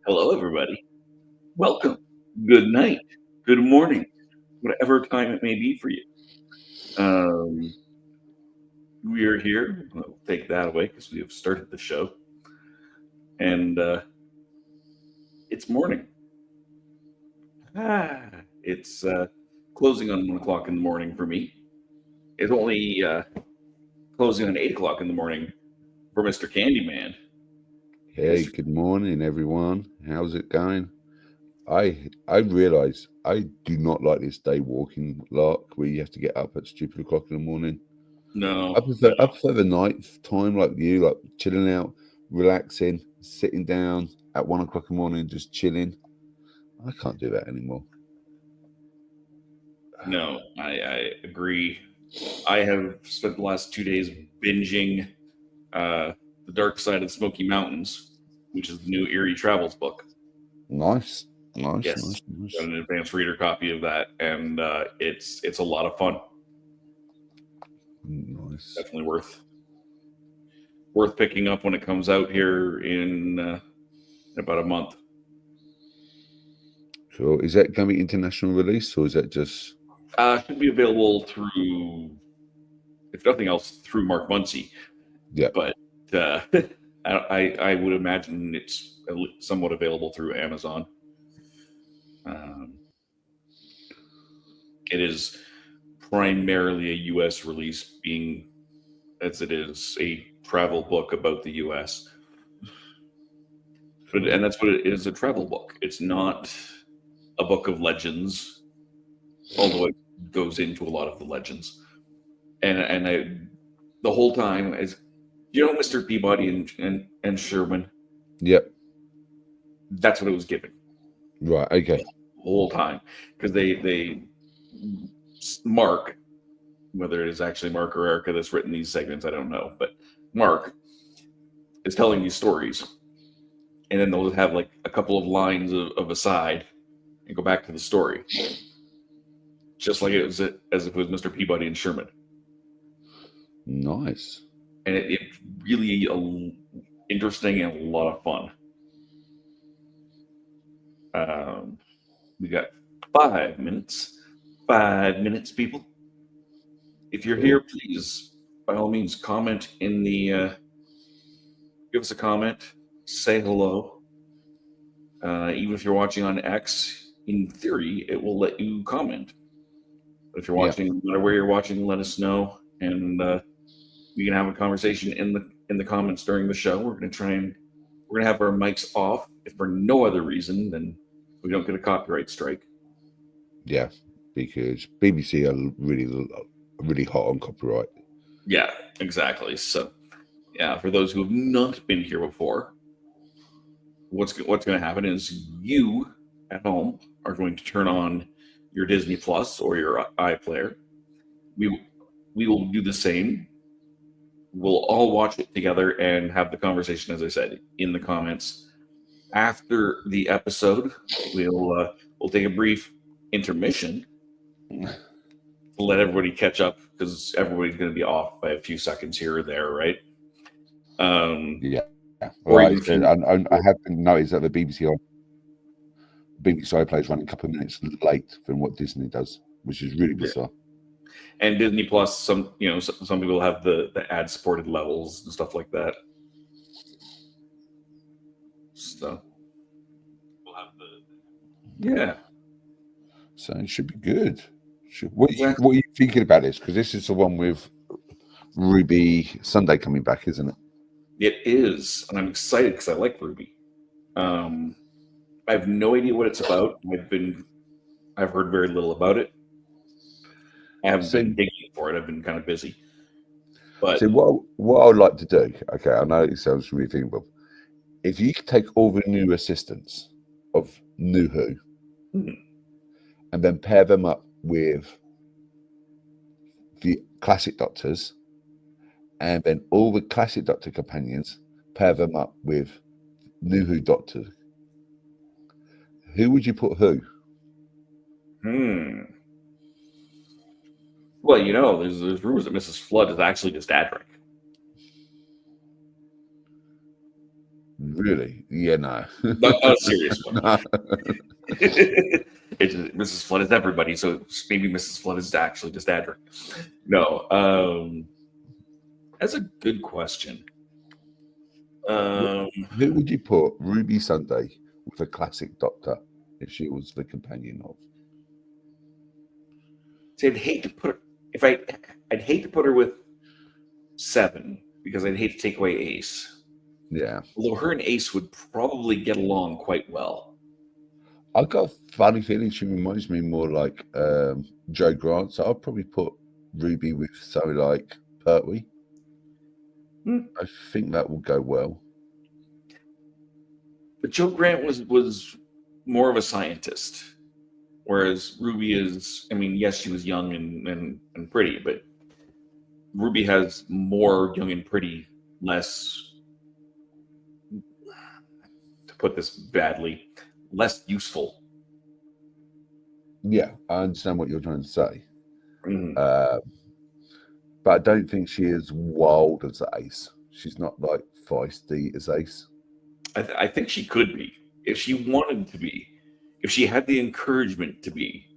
Hello, everybody. Welcome. Good night. Good morning. Whatever time it may be for you. We are here. I'll take that away because we have started the show. And it's morning. It's closing on 1 o'clock in the morning for me. It's only closing on 8 o'clock in the morning for Mr. Candyman. Hey, good morning, everyone. How's it going? I realise I do not like this day walking lark where you have to get up at stupid o'clock in the morning. No. I prefer the night time like you, like chilling out, relaxing, sitting down at 1 o'clock in the morning, just chilling. I can't do that anymore. No, I agree. I have spent the last 2 days binging The Dark Side of the Smoky Mountains, which is the new Eerie Travels book. Nice. Yes, got an advanced reader copy of that, and it's a lot of fun. Nice. Definitely worth picking up when it comes out here in about a month. Cool. Is that going to be international release, or is that just? Should be available through, if nothing else, through Mark Muncy. Yeah. But I would imagine it's somewhat available through Amazon. It is primarily a U.S. release, being as it is a travel book about the U.S. And that's what it is, a travel book. It's not a book of legends, although it goes into a lot of the legends. And the whole time is, Mr. Peabody and Sherman. Yep. That's what it was given. Right. Okay. The whole time, because they Mark, whether it is actually Mark or Erica that's written these segments, I don't know, but Mark is telling these stories, and then they'll have like a couple of lines of aside and go back to the story, just like it was as if it was Mr. Peabody and Sherman. Nice. And it's really interesting and a lot of fun. We got 5 minutes. 5 minutes, people. If you're here, please, by all means, comment in the. Give us a comment. Say hello. Even if you're watching on X, in theory, it will let you comment. But if you're watching, no matter where you're watching, let us know, and we can have a conversation in the comments during the show. We're gonna have our mics off, if for no other reason than we don't get a copyright strike. Yeah, because BBC are really hot on copyright. Yeah, exactly. So, yeah, for those who have not been here before, what's going to happen is you at home are going to turn on your Disney Plus or your iPlayer. We will do the same. We'll all watch it together and have the conversation, as I said, in the comments. After the episode, we'll take a brief intermission to let everybody catch up, because everybody's going to be off by a few seconds here or there, right? Yeah. Or Right. even I have noticed that the BBC iPlayer is running a couple of minutes late from what Disney does, which is really bizarre. And Disney Plus, some people have the ad supported levels and stuff like that. So we'll have So it should be good. What are you thinking about this? Because this is the one with Ruby Sunday coming back, isn't it? It is, and I'm excited because I like Ruby. I have no idea what it's about. I've heard very little about it. I haven't been digging for it. I've been kind of busy. But see, what I would like to do, okay, I know it sounds really thinkable. If you could take all the new assistants of New Who and then pair them up with the classic Doctors, and then all the classic Doctor companions, pair them up with New Who Doctor, who would you put who? Well, there's rumors that Mrs. Flood is actually just Adric. Really? Yeah, no. Not a serious one. No. It's Mrs. Flood is everybody, so maybe Mrs. Flood is actually just Adric. No, that's a good question. Who would you put Ruby Sunday with a classic doctor if she was the companion of? See, I'd hate to put I'd hate to put her with Seven because I'd hate to take away Ace. Yeah. Although her and Ace would probably get along quite well. I got a funny feeling she reminds me more like Joe Grant, so I'll probably put Ruby with something like Pertwee. I think that will go well. But Joe Grant was more of a scientist, whereas Ruby is. I mean, yes, she was young and pretty, but Ruby has more young and pretty, less. To put this badly, less useful. Yeah, I understand what you're trying to say. Mm. But I don't think she is wild as Ace. She's not like feisty as Ace. I think she could be if she wanted to be, if she had the encouragement to be.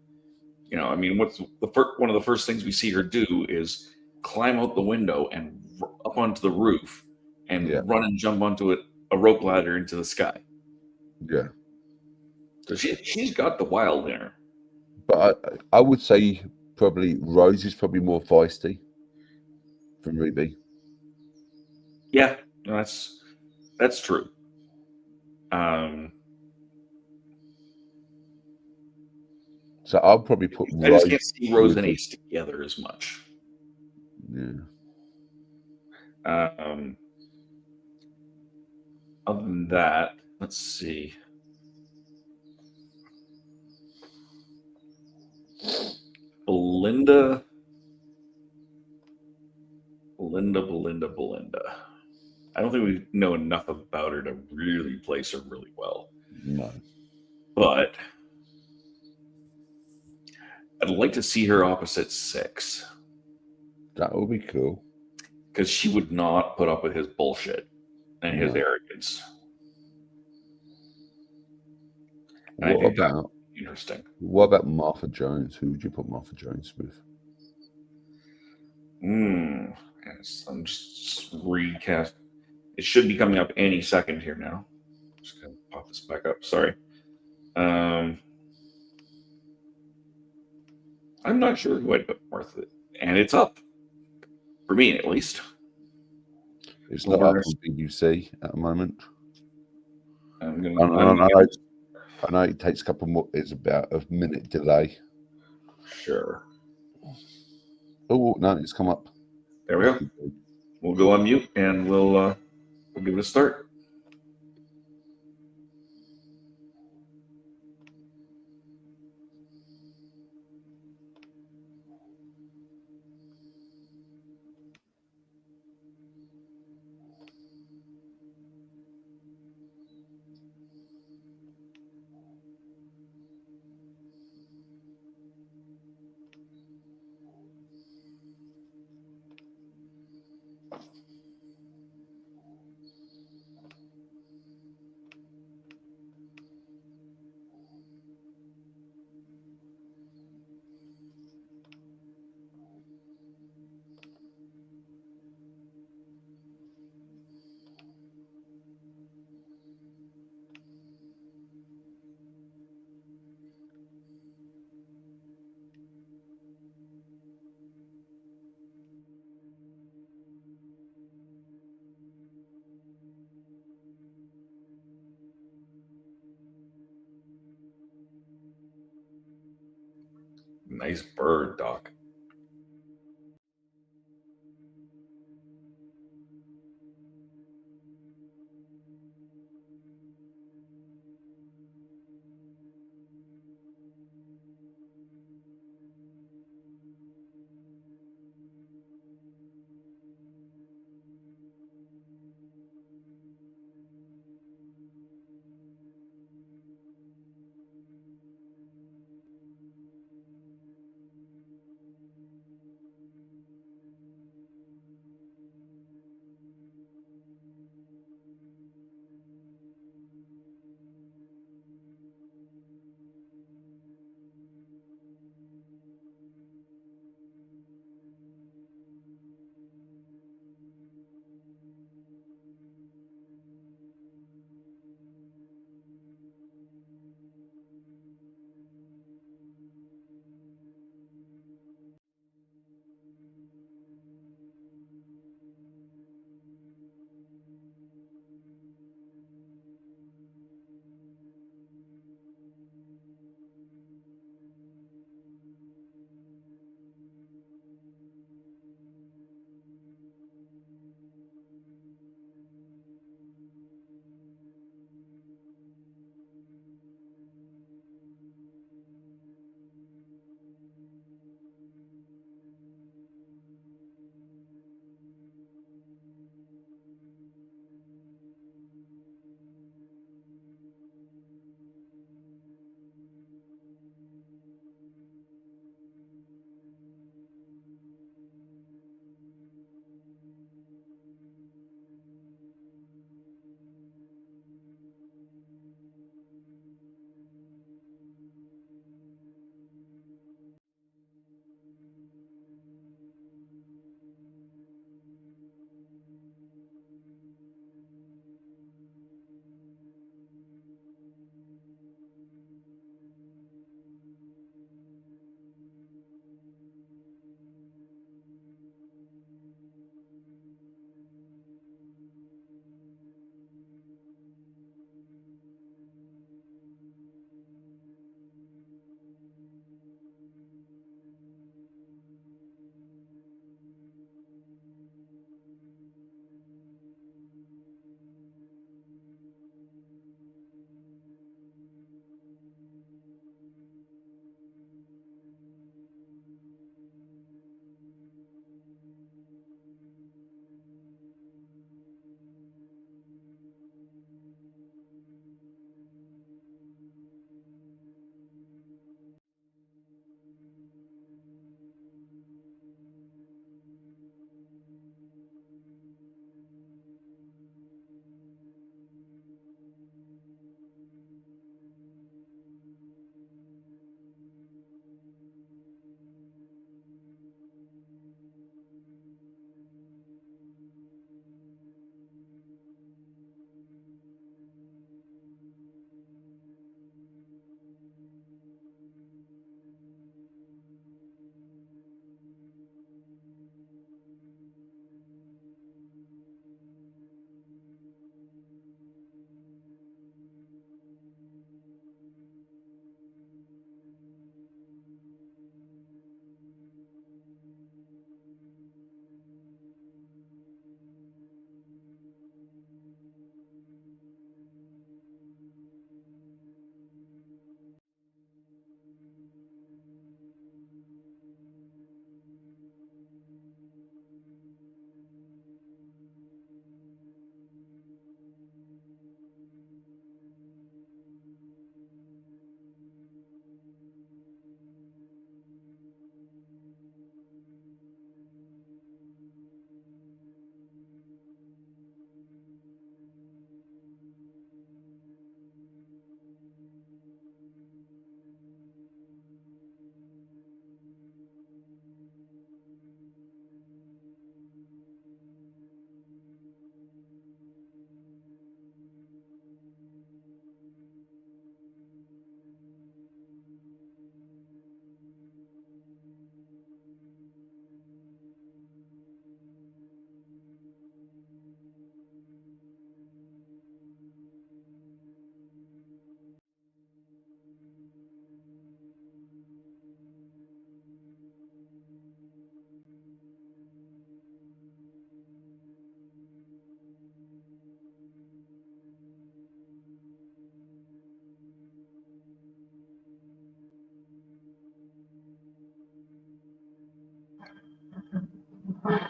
You know, I mean, what's one of the first things we see her do is climb out the window and up onto the roof and Yeah. run and jump onto a rope ladder into the sky. Yeah. So she's got the wild in her. But I would say probably Rose is probably more feisty than Ruby. Yeah, no, that's true. So I'll probably put I just Rose. can't see Rose and with- Ace together as much. Yeah. Other than that, let's see. Belinda. I don't think we know enough about her to really place her really well. No. But I'd like to see her opposite Six. That would be cool. Because she would not put up with his bullshit and his arrogance. And What about interesting? What about Martha Jones? Who would you put Martha Jones with? Yes, I'm just recast. It should be coming up any second here now. Just gonna pop this back up. Sorry. I'm not sure who I'd put Martha, and it's up for me at least. It's not up on BBC at the moment. I know it takes a couple more. It's about a minute delay. Sure. Oh no, it's come up. There we go. We'll go on mute and we'll give it a start. Nice bird, Doc.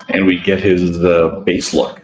And we get his base look.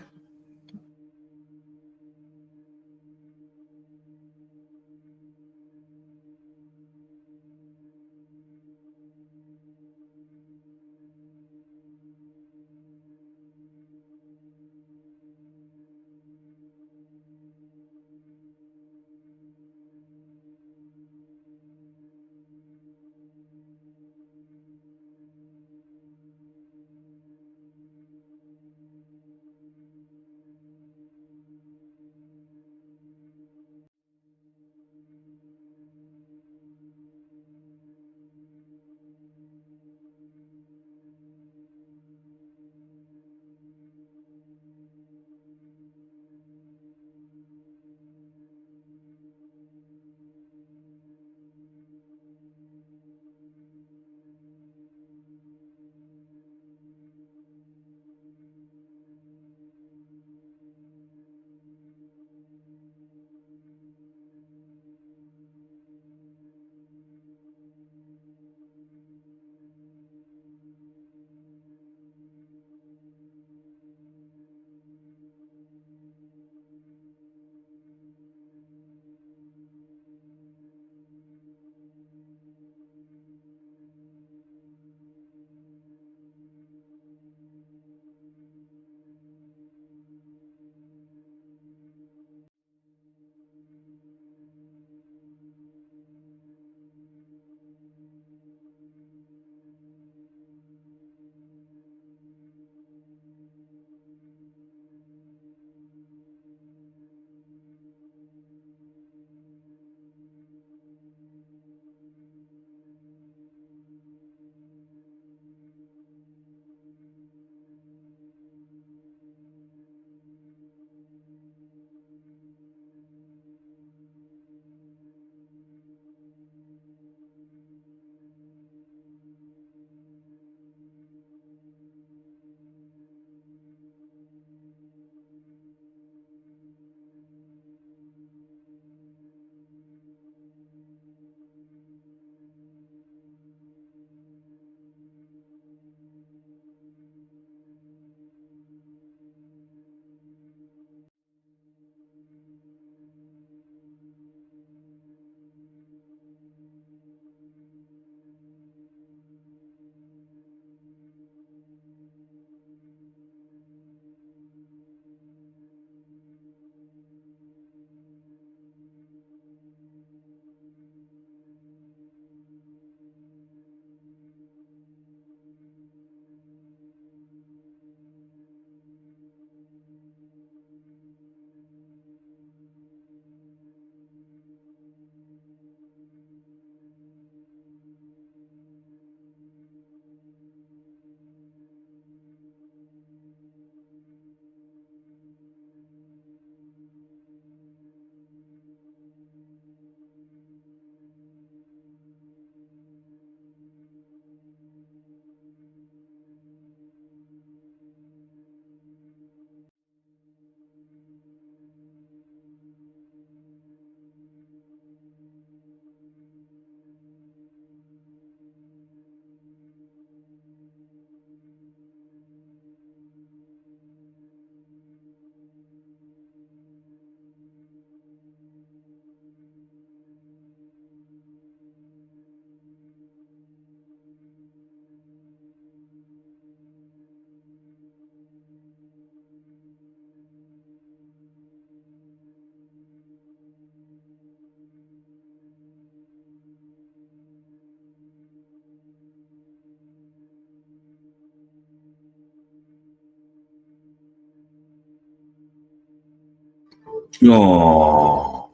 Oh.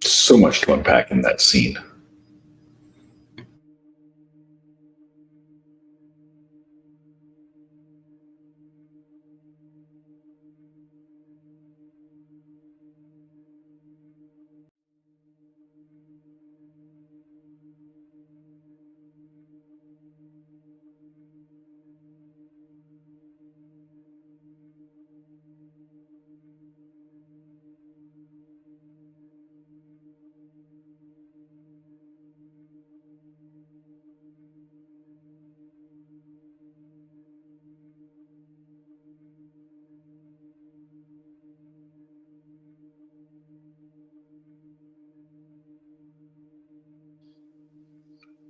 So much to unpack in that scene.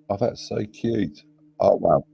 Oh, that's so cute. Oh, wow.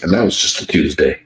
And that was just a Tuesday.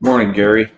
Morning, Gary.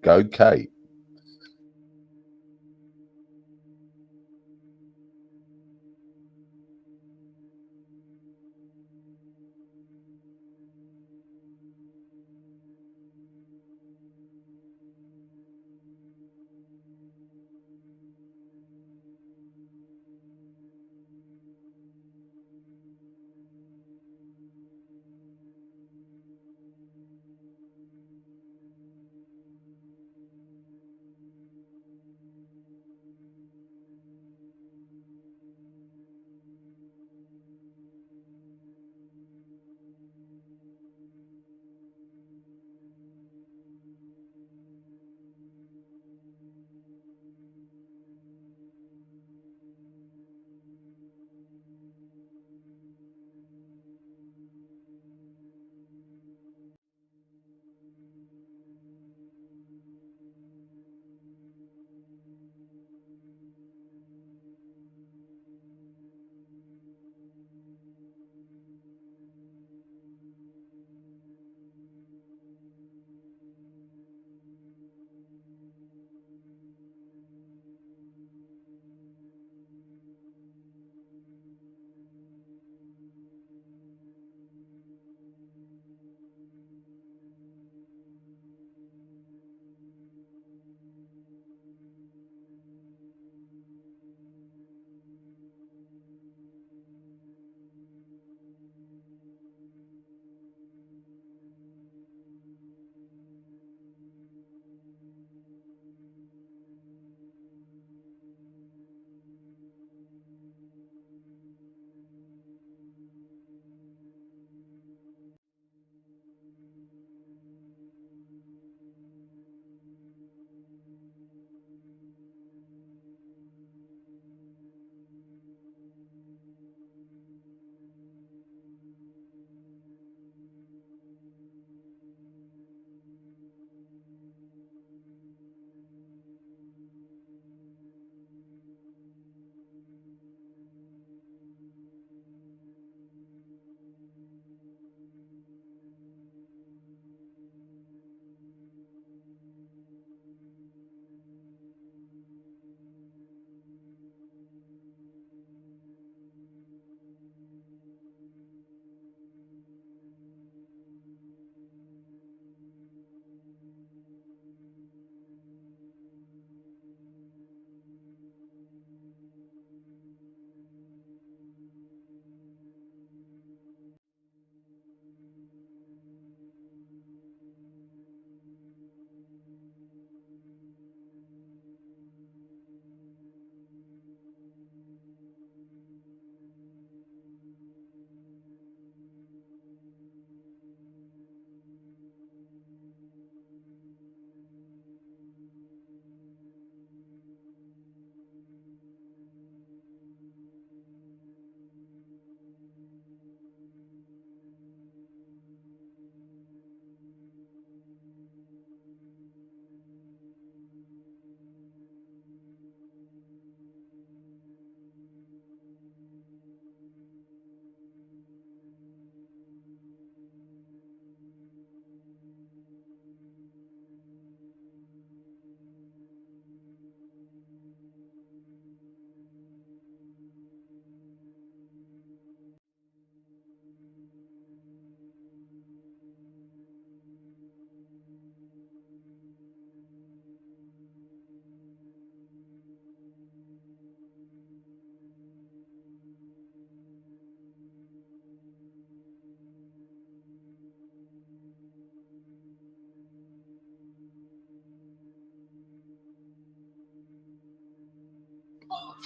Go, Kate.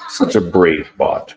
Such a brave bot.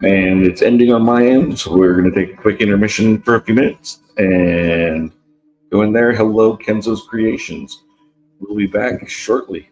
And it's ending on my end, so we're going to take a quick intermission for a few minutes and go in there. Hello, Kenzo's Creations. We'll be back shortly.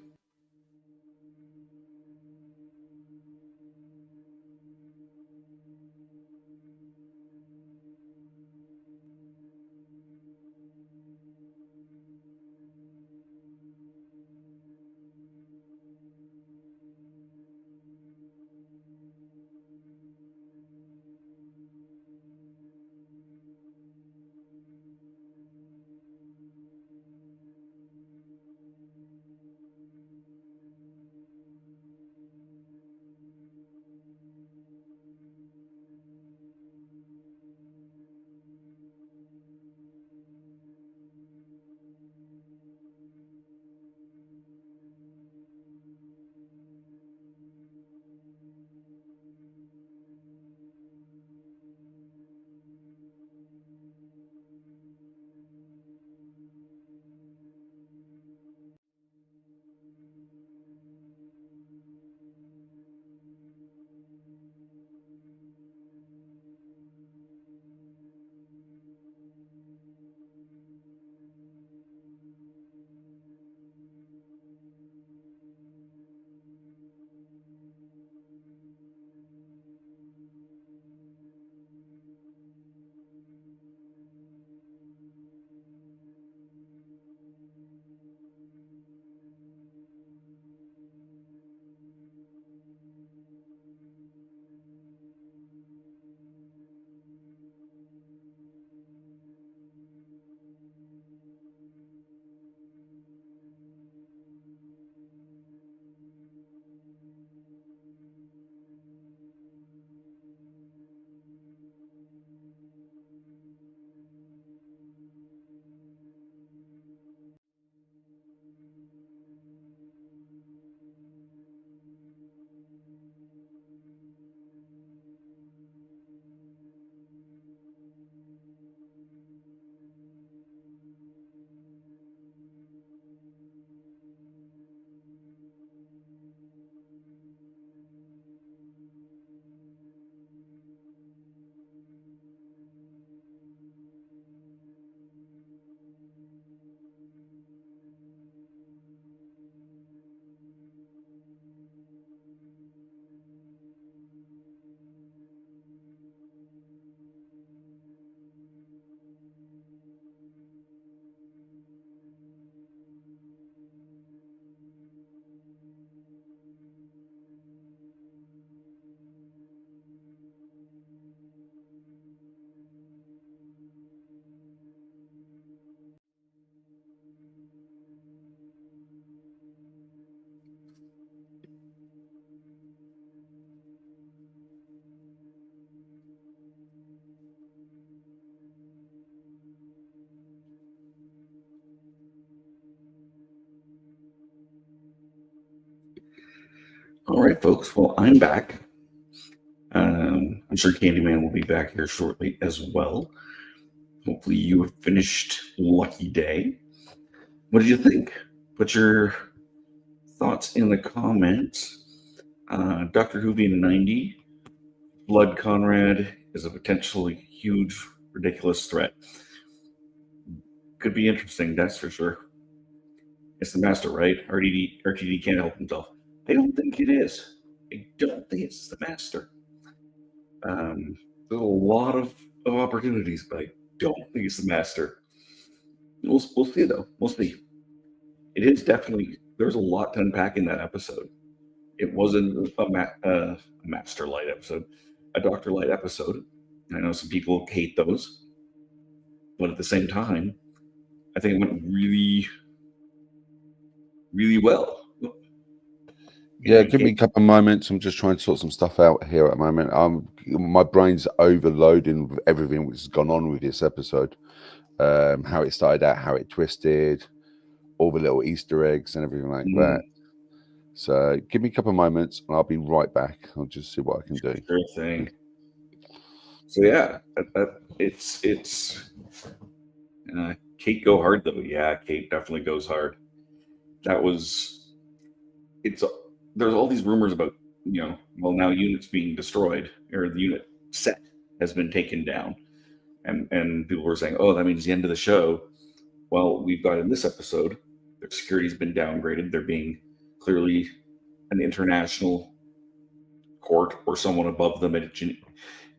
All right, folks. Well, I'm back. I'm sure Candyman will be back here shortly as well. Hopefully you have finished Lucky Day. What did you think? Put your thoughts in the comments. Dr. Who being 90, Blood Conrad is a potentially huge, ridiculous threat. Could be interesting, that's for sure. It's the master, right? RTD can't help himself. I don't think it is. I don't think it's the master. There's a lot of opportunities, but I don't think it's the master. We'll see, though. We'll see. It is definitely, there's a lot to unpack in that episode. It wasn't a Master Light episode, a Dr. Light episode. I know some people hate those, but at the same time, I think it went really, really well. Yeah, give me a couple of moments. I'm just trying to sort some stuff out here at the moment. My brain's overloading with everything which has gone on with this episode. How it started out, how it twisted, all the little Easter eggs and everything like that. So give me a couple of moments and I'll be right back. I'll just see what I can do. Sure thing. So yeah, it's Kate go hard though. Yeah, Kate definitely goes hard. There's all these rumors about, now units being destroyed, or the unit set has been taken down. And people were saying, oh, that means the end of the show. Well, we've got in this episode, their security's been downgraded. They're being clearly an international court or someone above them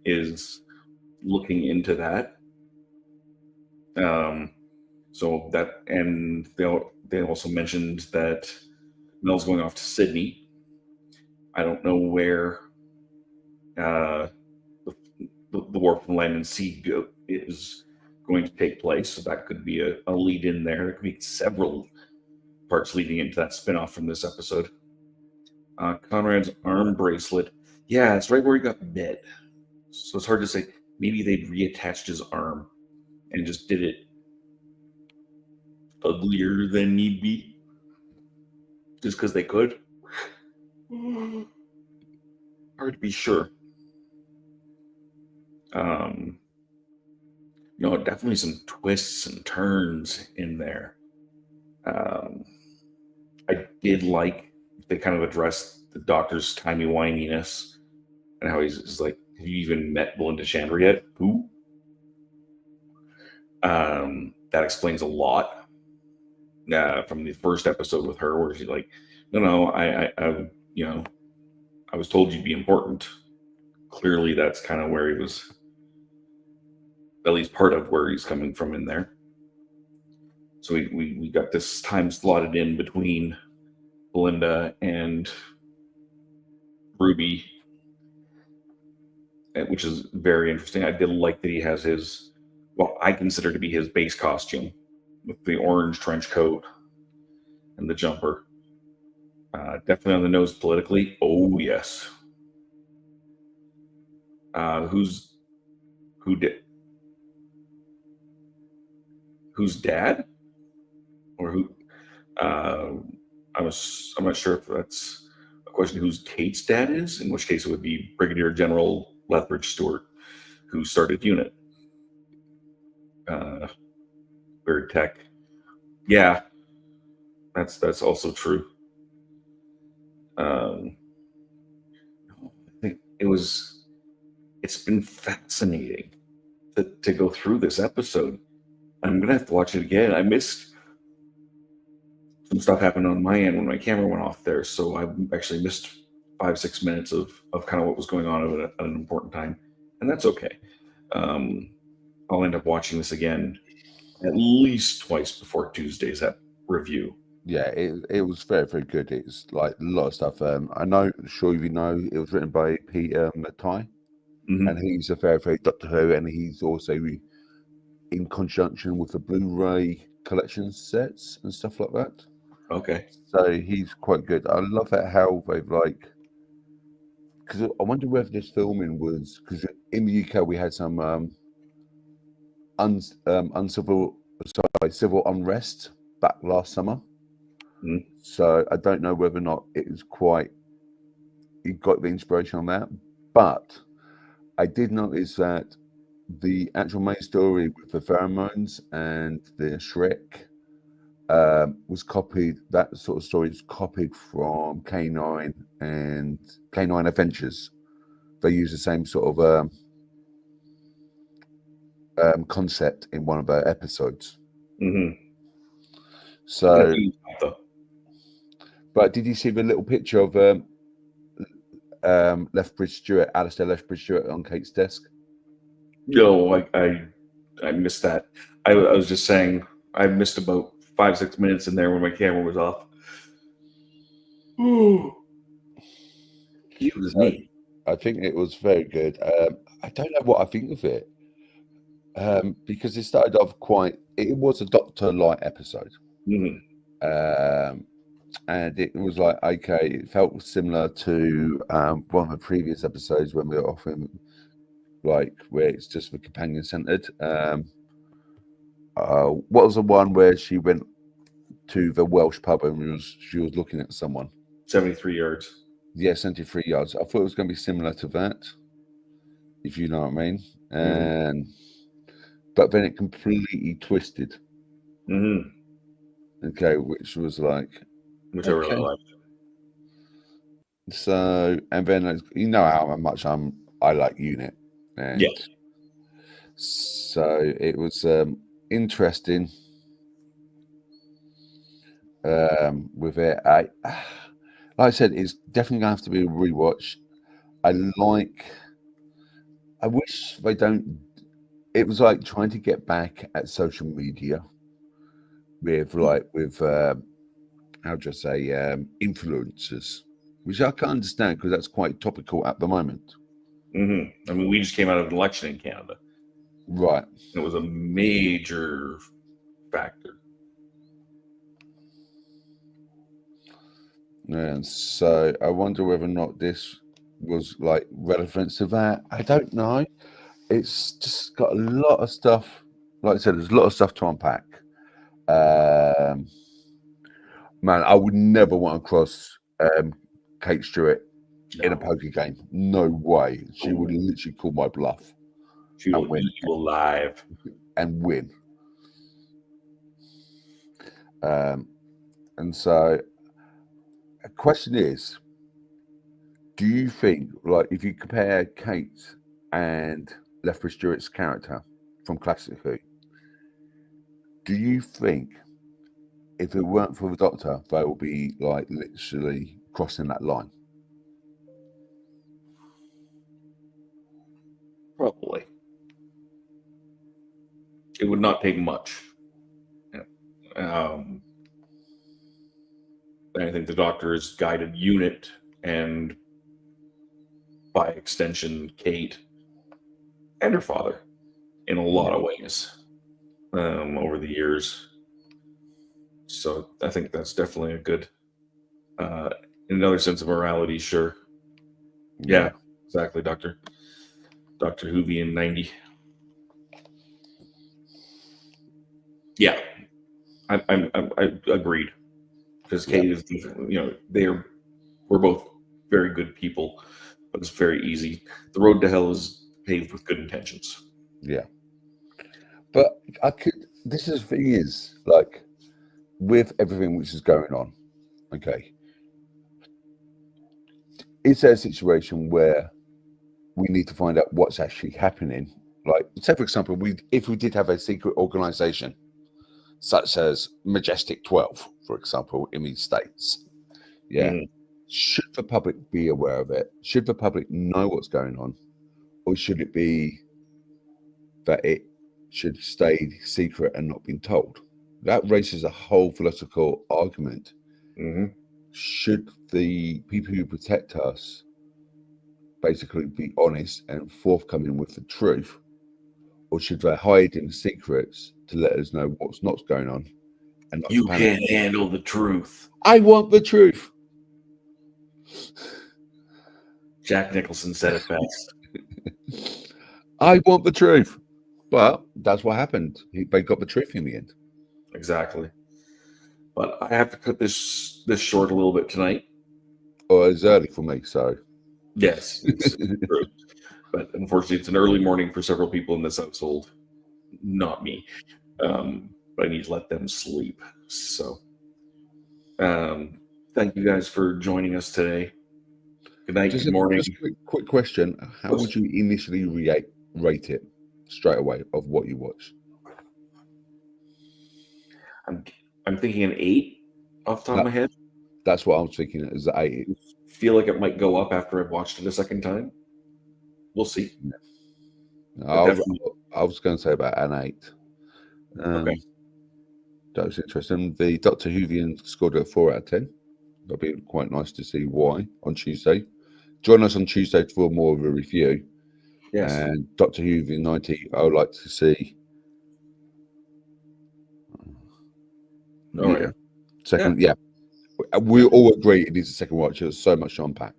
is looking into that. So that, and they also mentioned that Mel's going off to Sydney. I don't know where the War from Land and Sea is going to take place, so that could be a lead in there. There could be several parts leading into that spinoff from this episode. Conrad's arm bracelet. Yeah, it's right where he got bit. So it's hard to say. Maybe they reattached his arm and just did it uglier than need be. Just because they could. Hard to be sure. Definitely some twists and turns in there. I did like they kind of addressed the doctor's timey-wiminess and how he's like, have you even met Belinda Chandra yet? Who? That explains a lot from the first episode with her, where she's like, no, I was told you'd be important. Clearly, that's kind of where he was, at least part of where he's coming from in there. So we got this time slotted in between Belinda and Ruby, which is very interesting. I did like that he has his, what I consider to be his base costume, with the orange trench coat and the jumper. Definitely on the nose politically. Oh, yes. Who's dad? Or who? I'm not sure if that's a question whose Kate's dad is, in which case it would be Brigadier General Lethbridge-Stewart, who started UNIT. Weird tech. Yeah, that's also true. I think it's been fascinating to go through this episode. I'm gonna have to watch it again. I missed some stuff happened on my end when my camera went off there, so I actually missed 5-6 minutes of kind of what was going on at an important time, and that's okay. I'll end up watching this again at least twice before Tuesday's review. Yeah, it was very, very good. It's like a lot of stuff. I know, sure you know, it was written by Peter McTighe, and he's a very, very Doctor Who, and he's also in conjunction with the Blu-ray collection sets and stuff like that. Okay. So he's quite good. I love that how they've because I wonder whether this filming was, because in the UK we had some civil unrest back last summer. So I don't know whether or not it was quite, he got the inspiration on that, but I did notice that the actual main story with the pheromones and the Shreek was copied. That sort of story is copied from K9 and K9 Adventures. They use the same sort of concept in one of their episodes. Mm-hmm. So, but did you see the little picture of Lethbridge-Stewart, Alistair Lethbridge-Stewart on Kate's desk? No, I missed that. I was just saying I missed about 5-6 minutes in there when my camera was off. It was neat. I think it was very good. I don't know what I think of it because it started off it was a Doctor Light episode. Mm-hmm. And it was like, okay, it felt similar to one of the previous episodes when we were offering, like, where it's just the companion centered. What was the one where she went to the Welsh pub and she was looking at someone? 73 yards. Yeah, 73 yards. I thought it was going to be similar to that, if you know what I mean. And but then it completely twisted. Mm-hmm. Okay, which was like, which I really liked. So, and then you know how much I like Unit, and yes. So it was interesting with it. Like I said, it's definitely gonna have to be a rewatch. I wish they don't. It was like trying to get back at social media with how do I say influencers, which I can't understand because that's quite topical at the moment. Mm-hmm. I mean, we just came out of an election in Canada, right? It was a major factor. And so I wonder whether or not this was like relevant to that. I don't know. It's just got a lot of stuff. Like I said, there's a lot of stuff to unpack. Man, I would never want to cross Kate Stewart in a poker game. No way. She would literally call my bluff. She will eat you alive and win. And so, the question is, do you think, like, if you compare Kate and Lethbridge-Stewart's character from Classic Who, do you think if it weren't for the Doctor, they will be like literally crossing that line? Probably. It would not take much. I think the Doctor is guided Unit and by extension Kate and her father in a lot of ways over the years. So I think that's definitely a good, in another sense of morality, sure. Yeah, exactly, Dr. Whovian 90. Yeah, I agreed. Because Kate is, we're both very good people, but it's very easy. The road to hell is paved with good intentions. Yeah. But this is the thing is, like, with everything which is going on, okay, is there a situation where we need to find out what's actually happening? Like, say, for example, if we did have a secret organization, such as Majestic 12, for example, in these states, should the public be aware of it? Should the public know what's going on? Or should it be that it should stay secret and not been told? That raises a whole philosophical argument. Should the people who protect us basically be honest and forthcoming with the truth, or should they hide in secrets to let us know what's not going on? And not you can't handle the truth. I want the truth. Jack Nicholson said it best. I want the truth. But that's what happened. They got the truth in the end. Exactly. But I have to cut this short a little bit tonight. Oh, it's early for me, so. Yes, it's true. But unfortunately, it's an early morning for several people in this household. Not me. But I need to let them sleep. So, thank you guys for joining us today. Good night, Just good morning. just a quick question. How would you initially rate it straight away of what you watch? I'm thinking an 8 off the top of my head. That's what I was thinking. Is the 8? I feel like it might go up after I've watched it a second time. We'll see. I was going to say about an 8. Okay. That was interesting. The Doctor Whovian scored a 4 out of 10. That'd be quite nice to see why on Tuesday. Join us on Tuesday for more of a review. Yes. And Doctor Whovian 90, I would like to see. Oh, yeah. Second, yeah. We all agree it is a second watch. There's so much to unpack.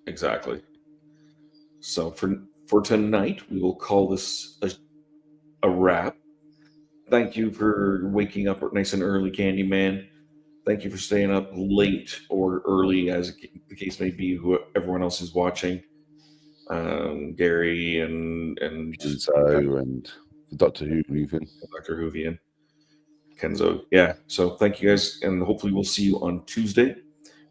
Exactly. So for tonight, we will call this a wrap. Thank you for waking up nice and early, Candyman. Thank you for staying up late or early, as the case may be, who everyone else is watching. Gary and Kenzo and Doctor Whovian. Dr. Whovian. Kenzo. Yeah. So thank you guys, and hopefully we'll see you on Tuesday,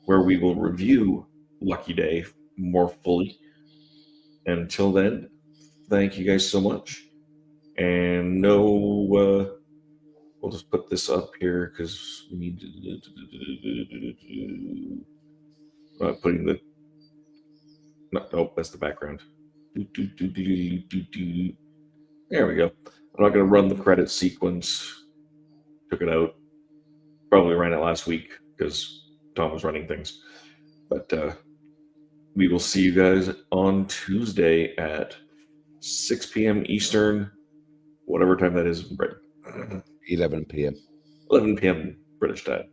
where we will review Lucky Day more fully. Until then, thank you guys so much. And we'll just put this up here because we need to putting the nope, that's the background. There we go. I'm not going to run the credit sequence. Took it out. Probably ran it last week because Tom was running things. But we will see you guys on Tuesday at 6 p.m. Eastern, whatever time that is in Britain. 11 p.m. 11 p.m. British time.